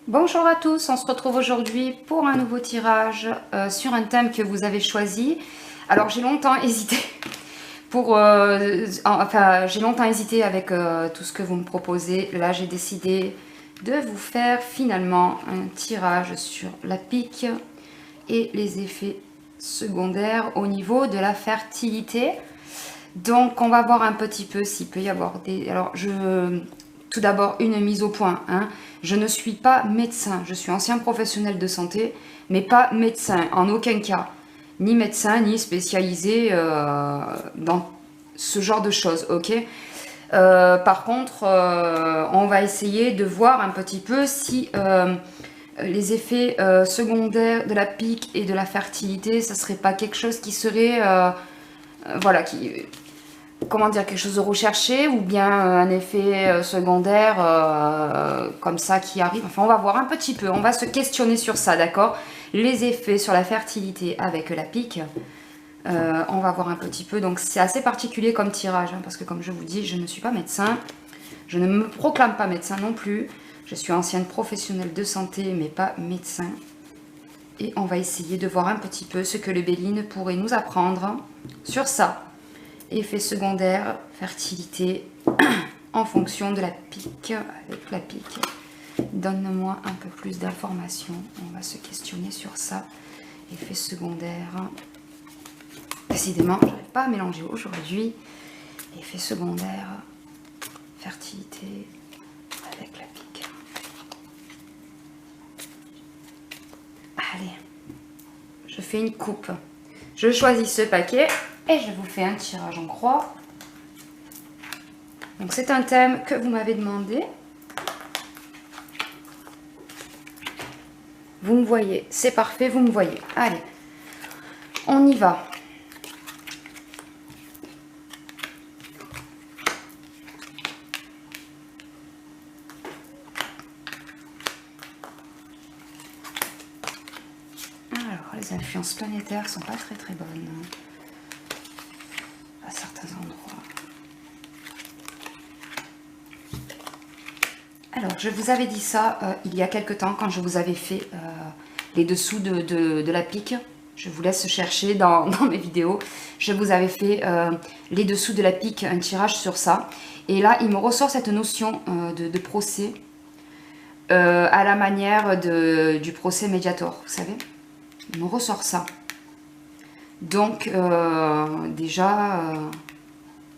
Bonjour à tous, on se retrouve aujourd'hui pour un nouveau tirage sur un thème que vous avez choisi. Alors j'ai longtemps hésité j'ai longtemps hésité avec tout ce que vous me proposez. Là j'ai décidé de vous faire finalement un tirage sur la pique et les effets secondaires au niveau de la fertilité. Donc on va voir un petit peu s'il peut y avoir des... Alors tout d'abord une mise au point, hein. Je ne suis pas médecin, je suis ancien professionnel de santé, mais pas médecin, en aucun cas. Ni médecin, ni spécialisé dans ce genre de choses, ok. Par contre, on va essayer de voir un petit peu si les effets secondaires de la pique et de la fertilité, ça serait pas quelque chose qui serait... voilà, comment dire, quelque chose de recherché ou bien un effet secondaire comme ça qui arrive. Enfin, on va voir un petit peu, on va se questionner sur ça, d'accord? Les effets sur la fertilité avec la pique, on va voir un petit peu. Donc, c'est assez particulier comme tirage, hein, parce que comme je vous dis, je ne suis pas médecin. Je ne me proclame pas médecin non plus. Je suis ancienne professionnelle de santé, mais pas médecin. Et on va essayer de voir un petit peu ce que le Béline pourrait nous apprendre sur ça. Effet secondaire, fertilité, en fonction de la pique, avec la pique. Donne-moi un peu plus d'informations. On va se questionner sur ça. Effet secondaire. Décidément, je n'arrive pas à mélanger aujourd'hui. Effet secondaire, fertilité, avec la pique. Allez, je fais une coupe. Je choisis ce paquet. Et je vous fais un tirage en croix. Donc c'est un thème que vous m'avez demandé. Vous me voyez, c'est parfait, vous me voyez. Allez, on y va. Alors, les influences planétaires sont pas très bonnes à certains endroits. Alors, je vous avais dit ça il y a quelque temps quand je vous avais fait les dessous de la pique. Je vous laisse chercher dans mes vidéos. Je vous avais fait les dessous de la pique, un tirage sur ça. Et là, il me ressort cette notion de procès à la manière du procès Mediator, vous savez. Il me ressort ça. Donc, déjà,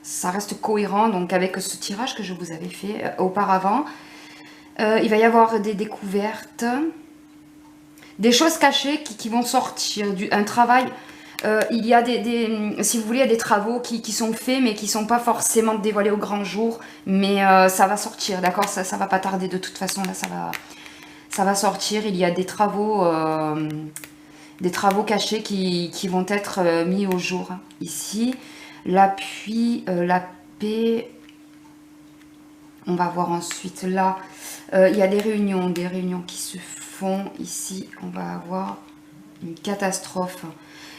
ça reste cohérent donc, avec ce tirage que je vous avais fait auparavant. Il va y avoir des découvertes, des choses cachées qui vont sortir, un travail. Il y a si vous voulez, il y a des travaux qui sont faits, mais qui ne sont pas forcément dévoilés au grand jour. Mais ça va sortir, d'accord, ça ne va pas tarder de toute façon, là, ça va sortir. Il y a des travaux cachés qui vont être mis au jour. Ici, l'appui, la paix. On va voir ensuite là, il y a des réunions qui se font. Ici, on va avoir une catastrophe.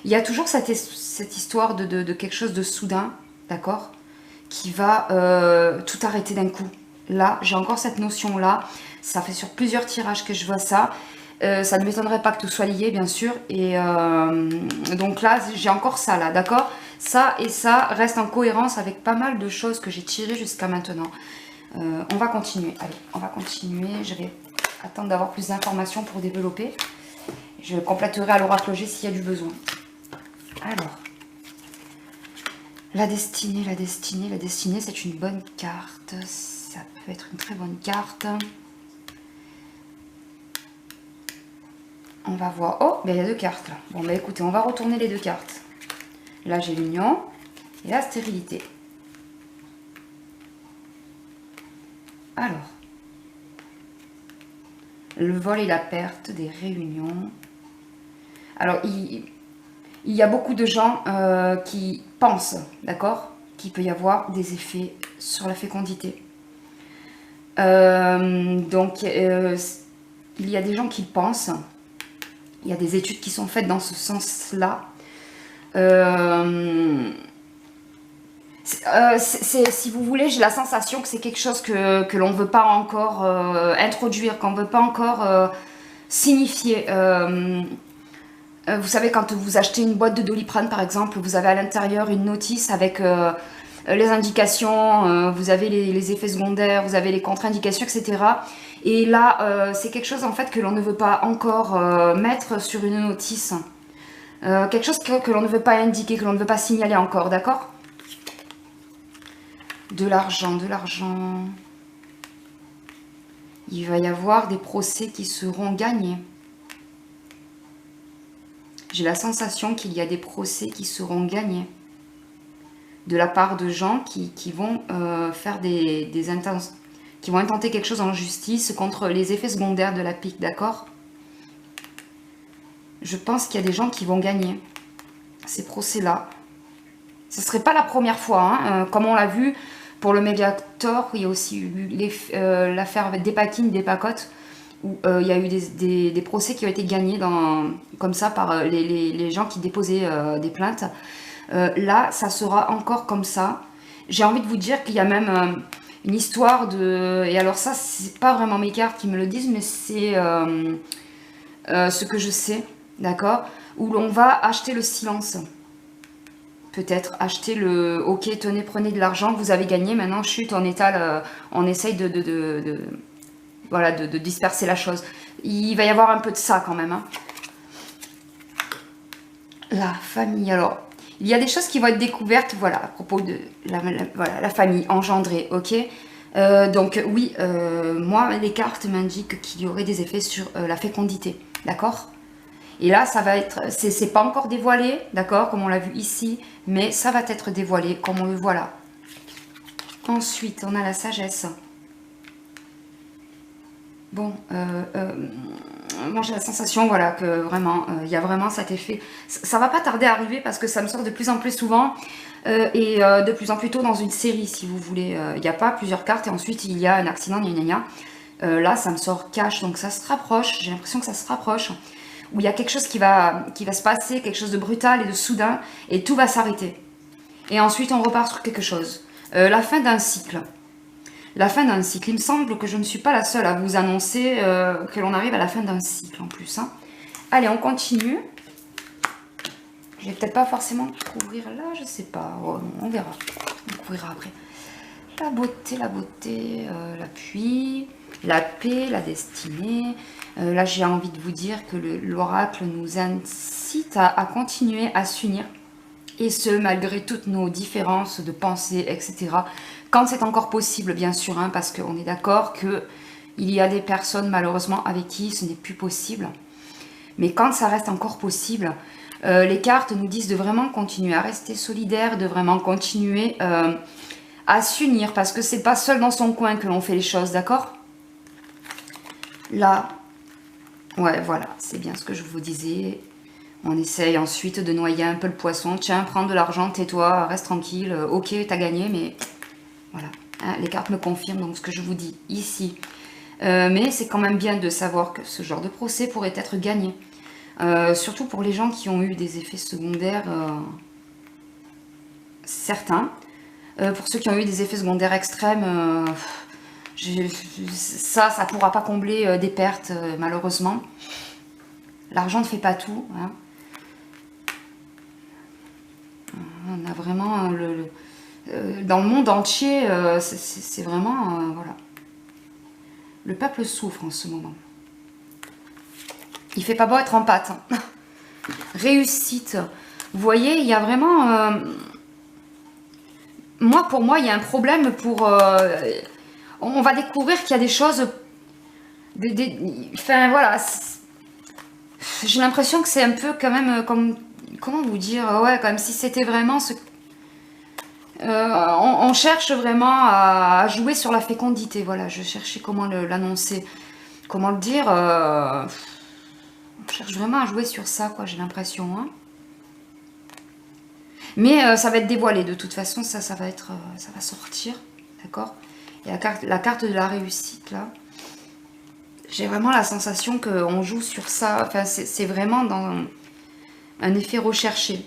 Il y a toujours cette histoire de quelque chose de soudain, d'accord, qui va tout arrêter d'un coup. Là, j'ai encore cette notion-là. Ça fait sur plusieurs tirages que je vois ça. Ça ne m'étonnerait pas que tout soit lié, bien sûr. Et donc là, j'ai encore ça, là, d'accord. Ça et ça restent en cohérence avec pas mal de choses que j'ai tirées jusqu'à maintenant. On va continuer. Allez, on va continuer. Je vais attendre d'avoir plus d'informations pour développer. Je compléterai à l'oracloger s'il y a du besoin. Alors, la destinée, c'est une bonne carte. Ça peut être une très bonne carte. On va voir. Oh, ben il y a deux cartes là. Bon, ben écoutez, on va retourner les deux cartes. Là, j'ai l'union et la stérilité. Alors, le vol et la perte des réunions. Alors, il y a beaucoup de gens qui pensent, d'accord, qu'il peut y avoir des effets sur la fécondité. Donc, il y a des gens qui pensent. Il y a des études qui sont faites dans ce sens-là. Si vous voulez, j'ai la sensation que c'est quelque chose que l'on ne veut pas encore introduire, qu'on ne veut pas encore signifier. Vous savez, quand vous achetez une boîte de Doliprane, par exemple, vous avez à l'intérieur une notice avec les indications, vous avez les effets secondaires, vous avez les contre-indications, etc. Et là, c'est quelque chose en fait que l'on ne veut pas encore mettre sur une notice. Quelque chose que l'on ne veut pas indiquer, que l'on ne veut pas signaler encore, d'accord? De l'argent, de l'argent. Il va y avoir des procès qui seront gagnés. J'ai la sensation qu'il y a des procès qui seront gagnés de la part de gens qui vont faire qui vont intenter quelque chose en justice contre les effets secondaires de la pique, d'accord? Je pense qu'il y a des gens qui vont gagner ces procès-là. Ce ne serait pas la première fois, hein, comme on l'a vu pour le Mediator, il y a aussi eu l'affaire avec Dépakine, Dépacote, où il y a eu des procès qui ont été gagnés comme ça par les gens qui déposaient des plaintes. Là, ça sera encore comme ça. J'ai envie de vous dire qu'il y a même une histoire de... Et alors ça, c'est pas vraiment mes cartes qui me le disent, mais c'est ce que je sais, d'accord? Où l'on va acheter le silence. Peut-être acheter le... Ok, tenez, prenez de l'argent, vous avez gagné, maintenant chute, on étale, on essaye voilà, de disperser la chose. Il va y avoir un peu de ça quand même. Hein. La famille, alors, il y a des choses qui vont être découvertes, voilà, à propos de voilà, la famille engendrée, ok. Donc oui, moi, les cartes m'indiquent qu'il y aurait des effets sur la fécondité, d'accord. Et là, ça va être, c'est pas encore dévoilé, d'accord, comme on l'a vu ici, mais ça va être dévoilé, comme on le voit là. Ensuite, on a la sagesse. Bon, moi j'ai la sensation, voilà, que vraiment, il y a vraiment cet effet. Ça va pas tarder à arriver parce que ça me sort de plus en plus souvent et de plus en plus tôt dans une série, si vous voulez. Il n'y a pas plusieurs cartes et ensuite il y a un accident, gna gna gna. Là, ça me sort cash, donc ça se rapproche. J'ai l'impression que ça se rapproche. Où il y a quelque chose qui va se passer, quelque chose de brutal et de soudain, et tout va s'arrêter. Et ensuite, on repart sur quelque chose. La fin d'un cycle. La fin d'un cycle. Il me semble que je ne suis pas la seule à vous annoncer que l'on arrive à la fin d'un cycle en plus. Hein. Allez, on continue. Je vais peut-être pas forcément couvrir là, je sais pas. Oh, non, on verra. On couvrira après. La beauté, l'appui, la paix, la destinée. Là, j'ai envie de vous dire que l'oracle nous incite à continuer à s'unir. Et ce, malgré toutes nos différences de pensée, etc. Quand c'est encore possible, bien sûr, hein, parce qu'on est d'accord qu'il y a des personnes, malheureusement, avec qui ce n'est plus possible. Mais quand ça reste encore possible, les cartes nous disent de vraiment continuer à rester solidaires, de vraiment continuer à s'unir, parce que c'est pas seul dans son coin que l'on fait les choses, d'accord? Là, ouais, voilà, c'est bien ce que je vous disais. On essaye ensuite de noyer un peu le poisson. Tiens, prends de l'argent, tais-toi, reste tranquille. Ok, t'as gagné, mais voilà. Hein, les cartes me confirment donc ce que je vous dis ici. Mais c'est quand même bien de savoir que ce genre de procès pourrait être gagné. Surtout pour les gens qui ont eu des effets secondaires certains. Pour ceux qui ont eu des effets secondaires extrêmes, ça ne pourra pas combler des pertes, malheureusement. L'argent ne fait pas tout. Hein. On a vraiment dans le monde entier, c'est vraiment voilà. Le peuple souffre en ce moment. Il fait pas beau être en pâte. Hein. Réussite. Vous voyez, il y a vraiment pour moi, il y a un problème pour. On va découvrir qu'il y a des choses. Enfin voilà. J'ai l'impression que c'est un peu quand même comme. Comment vous dire? Ouais, comme si c'était vraiment ce. On cherche vraiment à jouer sur la fécondité. Voilà, je cherchais comment l'annoncer. Comment le dire on cherche vraiment à jouer sur ça, quoi, j'ai l'impression. Hein. Mais ça va être dévoilé, de toute façon, ça va sortir. D'accord? Et la carte de la réussite, là. J'ai vraiment la sensation qu'on joue sur ça. Enfin, c'est vraiment dans un effet recherché.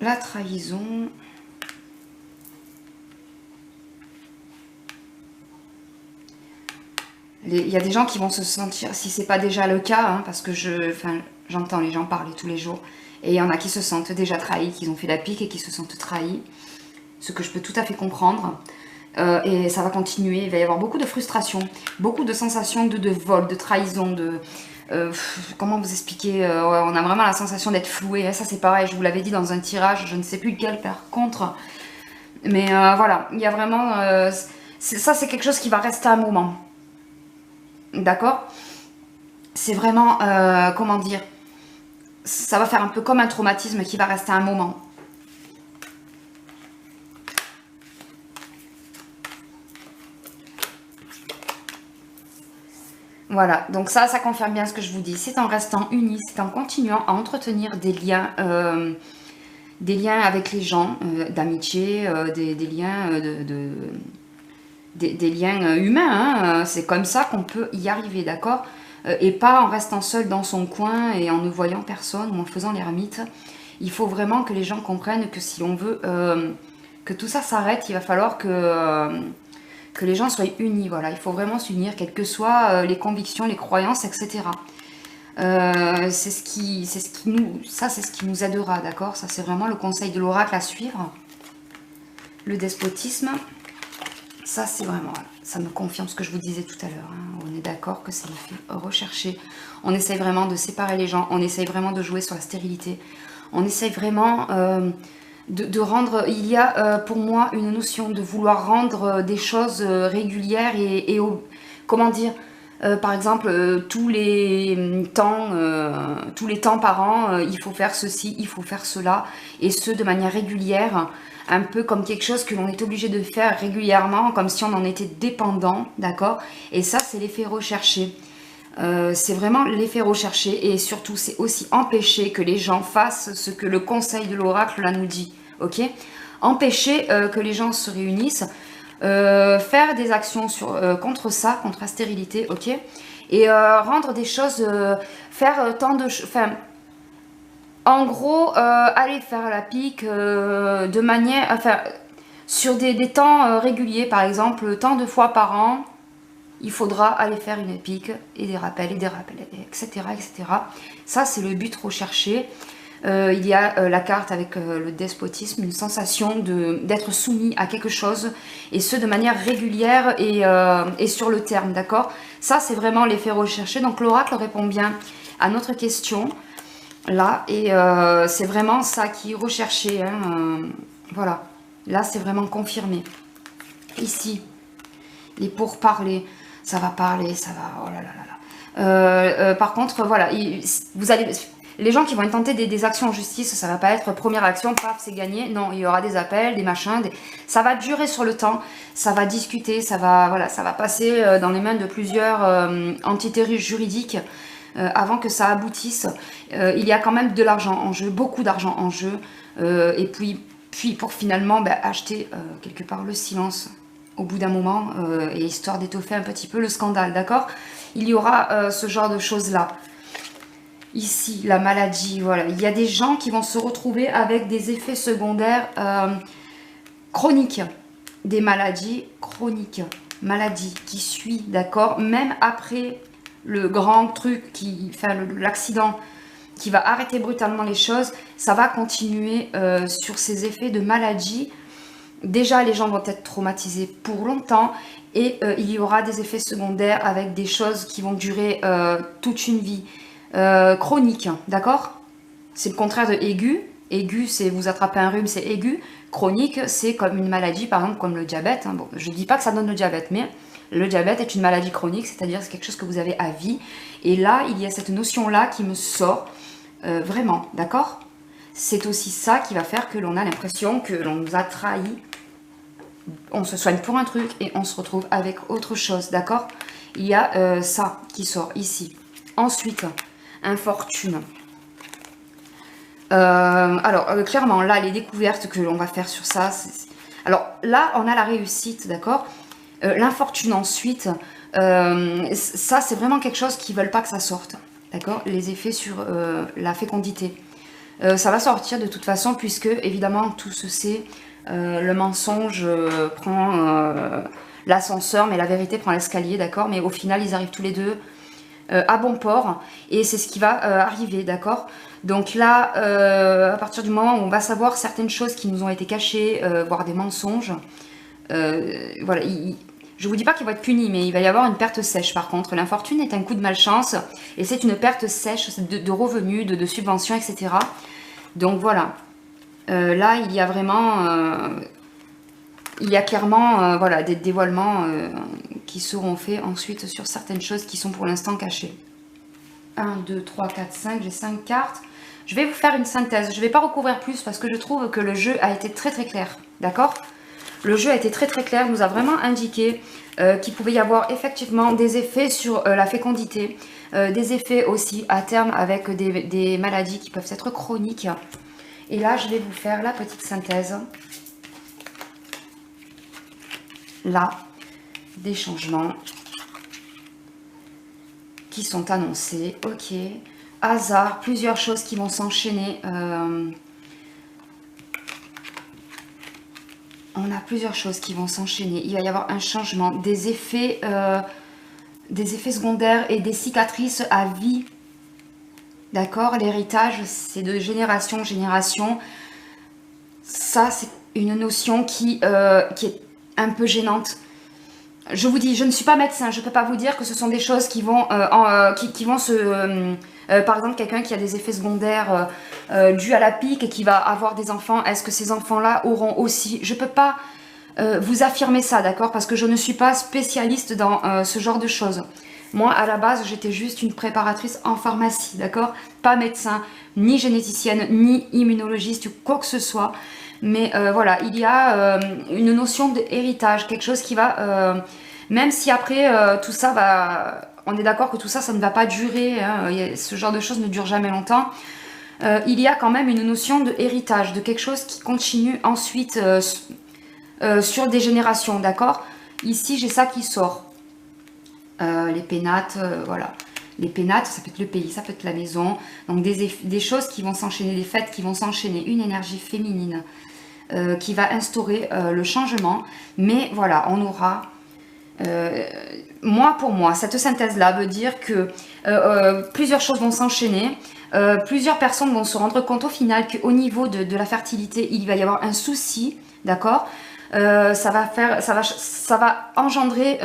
la trahison. Il y a des gens qui vont se sentir, si c'est pas déjà le cas, hein, parce que j'entends les gens parler tous les jours, et il y en a qui se sentent déjà trahis, qui ont fait la pique et qui se sentent trahis, ce que je peux tout à fait comprendre. Et ça va continuer, il va y avoir beaucoup de frustration, beaucoup de sensations de vol, de trahison, de... comment vous expliquer, ouais, on a vraiment la sensation d'être floué, hein, ça c'est pareil, je vous l'avais dit dans un tirage, je ne sais plus lequel par contre, mais voilà, il y a vraiment... ça c'est quelque chose qui va rester un moment. D'accord? C'est vraiment, comment dire, ça va faire un peu comme un traumatisme qui va rester un moment. Voilà, donc ça confirme bien ce que je vous dis. C'est en restant unis, c'est en continuant à entretenir des liens avec les gens, d'amitié, des liens des liens humains, hein. C'est comme ça qu'on peut y arriver, d'accord? Et pas en restant seul dans son coin et en ne voyant personne ou en faisant l'ermite. Il faut vraiment que les gens comprennent que si on veut que tout ça s'arrête, il va falloir que les gens soient unis, voilà. Il faut vraiment s'unir, quelles que soient les convictions, les croyances, etc. C'est ce qui nous aidera, d'accord? Ça, c'est vraiment le conseil de l'oracle à suivre. Le despotisme. Ça, c'est vraiment, voilà, ça me confirme ce que je vous disais tout à l'heure. Hein. On est d'accord que c'est l'effet recherché. On essaye vraiment de séparer les gens. On essaye vraiment de jouer sur la stérilité. On essaye vraiment de rendre... Il y a pour moi une notion de vouloir rendre des choses régulières et comment dire, par exemple, tous les temps par an, il faut faire ceci, il faut faire cela, et ce de manière régulière, un peu comme quelque chose que l'on est obligé de faire régulièrement, comme si on en était dépendant, d'accord? Et ça, c'est l'effet recherché. C'est vraiment l'effet recherché, et surtout, c'est aussi empêcher que les gens fassent ce que le conseil de l'oracle là nous dit, ok? Empêcher que les gens se réunissent, faire des actions contre ça, contre la stérilité, ok? Et rendre des choses, faire tant de choses... En gros, aller faire la pique de manière... Enfin, sur des temps réguliers, par exemple, tant de fois par an, il faudra aller faire une pique et des rappels, etc. etc. Ça, c'est le but recherché. Il y a la carte avec le despotisme, une sensation d'être soumis à quelque chose, et ce, de manière régulière et sur le terme, d'accord? Ça, c'est vraiment l'effet recherché. Donc, l'oracle répond bien à notre question. Là, et c'est vraiment ça qui est recherché, hein, voilà, là c'est vraiment confirmé. Ici, les pourparlers, ça va parler, ça va, oh là là là là. Par contre, voilà, vous allez, les gens qui vont tenter des actions en justice, ça va pas être première action, paf, c'est gagné. Non, il y aura des appels, des machins, ça va durer sur le temps, ça va discuter, ça va, voilà, ça va passer dans les mains de plusieurs entités juridiques. Avant que ça aboutisse, il y a quand même de l'argent en jeu, beaucoup d'argent en jeu, et puis pour finalement acheter quelque part le silence au bout d'un moment, et histoire d'étoffer un petit peu le scandale, d'accord? Il y aura ce genre de choses-là. Ici, la maladie, voilà, il y a des gens qui vont se retrouver avec des effets secondaires chroniques, des maladies chroniques, maladies qui suivent, d'accord? Même après... le grand truc, l'accident qui va arrêter brutalement les choses, ça va continuer sur ces effets de maladie. Déjà, les gens vont être traumatisés pour longtemps, et il y aura des effets secondaires avec des choses qui vont durer toute une vie. Chronique, d'accord? C'est le contraire de aigu. Aigu, c'est vous attrapez un rhume, c'est aigu. Chronique, c'est comme une maladie, par exemple, comme le diabète. Hein. Bon, je ne dis pas que ça donne le diabète, mais... le diabète est une maladie chronique, c'est-à-dire c'est quelque chose que vous avez à vie. Et là, il y a cette notion-là qui me sort vraiment, d'accord? C'est aussi ça qui va faire que l'on a l'impression que l'on nous a trahis. On se soigne pour un truc et on se retrouve avec autre chose, d'accord? Il y a ça qui sort ici. Ensuite, infortune. Alors, clairement, là, les découvertes que l'on va faire sur ça... Alors, là, on a la réussite, d'accord? L'infortune ensuite, ça c'est vraiment quelque chose qu'ils ne veulent pas que ça sorte, d'accord? Les effets sur la fécondité. Ça va sortir de toute façon, puisque évidemment tout se sait, le mensonge prend l'ascenseur, mais la vérité prend l'escalier, d'accord? Mais au final, ils arrivent tous les deux à bon port, et c'est ce qui va arriver, d'accord? Donc là, à partir du moment où on va savoir certaines choses qui nous ont été cachées, voire des mensonges, voilà, je vous dis pas qu'il va être puni, mais il va y avoir une perte sèche. Par contre, l'infortune est un coup de malchance, et c'est une perte sèche de revenus, de subventions, etc. Donc voilà, là il y a vraiment, il y a clairement voilà, des dévoilements qui seront faits ensuite sur certaines choses qui sont pour l'instant cachées. 1, 2, 3, 4, 5, j'ai 5 cartes. Je vais vous faire une synthèse, je ne vais pas recouvrir plus parce que je trouve que le jeu a été très clair, d'accord? Le jeu a été très clair, nous a vraiment indiqué qu'il pouvait y avoir effectivement des effets sur la fécondité, des effets aussi à terme avec des maladies qui peuvent être chroniques. Et là, je vais vous faire la petite synthèse. Là, des changements qui sont annoncés. Ok. Hasard, plusieurs choses qui vont s'enchaîner. On a plusieurs choses qui vont s'enchaîner. Il va y avoir un changement, des effets secondaires et des cicatrices à vie. D'accord? L'héritage, c'est de génération en génération. Ça, c'est une notion qui est un peu gênante. Je vous dis, je ne suis pas médecin, je ne peux pas vous dire que ce sont des choses qui vont, par exemple, quelqu'un qui a des effets secondaires dus à la pique et qui va avoir des enfants, est-ce que ces enfants-là auront aussi... Je ne peux pas vous affirmer ça, d'accord? Parce que je ne suis pas spécialiste dans ce genre de choses. Moi, à la base, j'étais juste une préparatrice en pharmacie, d'accord? Pas médecin, ni généticienne, ni immunologiste, ou quoi que ce soit. Mais voilà, il y a une notion d'héritage, quelque chose qui va... même si après, tout ça va... On est d'accord que tout ça, ça ne va pas durer. Hein, ce genre de choses ne dure jamais longtemps. Il y a quand même une notion d'héritage, de quelque chose qui continue ensuite sur des générations, d'accord? Ici, j'ai ça qui sort. Les pénates, voilà. Les pénates, ça peut être le pays, ça peut être la maison. Donc des choses qui vont s'enchaîner, des fêtes qui vont s'enchaîner, une énergie féminine qui va instaurer le changement. Mais voilà, on aura... pour moi, cette synthèse-là veut dire que plusieurs choses vont s'enchaîner. Plusieurs personnes vont se rendre compte au final qu'au niveau de la fertilité, il va y avoir un souci, d'accord? Ça va engendrer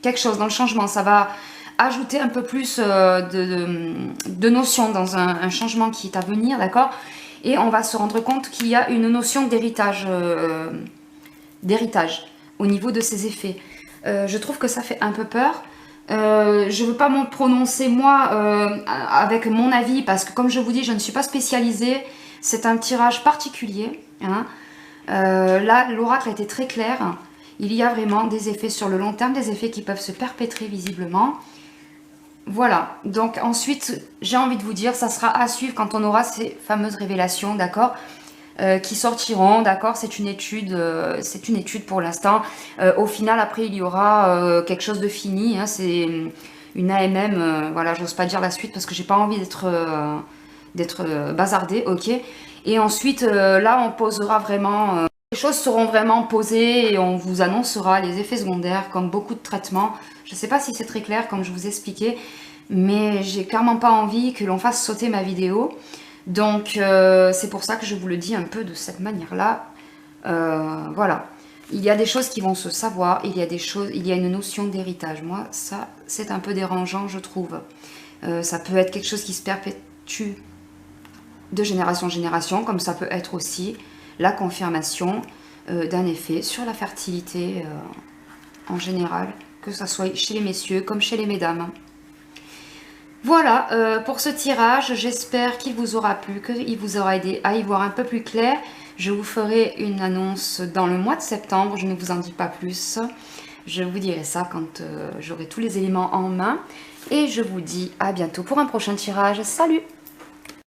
quelque chose dans le changement. Ça va ajouter un peu plus de notions dans un changement qui est à venir, d'accord? Et on va se rendre compte qu'il y a une notion d'héritage au niveau de ces effets. Je trouve que ça fait un peu peur. Je ne veux pas m'en prononcer moi avec mon avis parce que comme je vous dis, je ne suis pas spécialisée. C'est un tirage particulier. Hein. Là, l'oracle a été très clair. Il y a vraiment des effets sur le long terme, des effets qui peuvent se perpétrer visiblement. Voilà, donc ensuite, j'ai envie de vous dire, ça sera à suivre quand on aura ces fameuses révélations, d'accord, qui sortiront, d'accord, c'est une étude pour l'instant. Au final, après, il y aura quelque chose de fini, hein, c'est une AMM, voilà, j'ose pas dire la suite parce que j'ai pas envie d'être bazardée, ok. Et ensuite, là, on posera vraiment... les choses seront vraiment posées et on vous annoncera les effets secondaires comme beaucoup de traitements. Je ne sais pas si c'est très clair comme je vous ai expliqué, mais j'ai clairement pas envie que l'on fasse sauter ma vidéo. Donc c'est pour ça que je vous le dis un peu de cette manière-là. Voilà. Il y a des choses qui vont se savoir, il y a une notion d'héritage. Moi, ça, c'est un peu dérangeant, je trouve. Ça peut être quelque chose qui se perpétue de génération en génération, comme ça peut être aussi la confirmation d'un effet sur la fertilité en général, que ce soit chez les messieurs comme chez les mesdames. Voilà pour ce tirage, j'espère qu'il vous aura plu, qu'il vous aura aidé à y voir un peu plus clair. Je vous ferai une annonce dans le mois de septembre, je ne vous en dis pas plus. Je vous dirai ça quand j'aurai tous les éléments en main. Et je vous dis à bientôt pour un prochain tirage. Salut!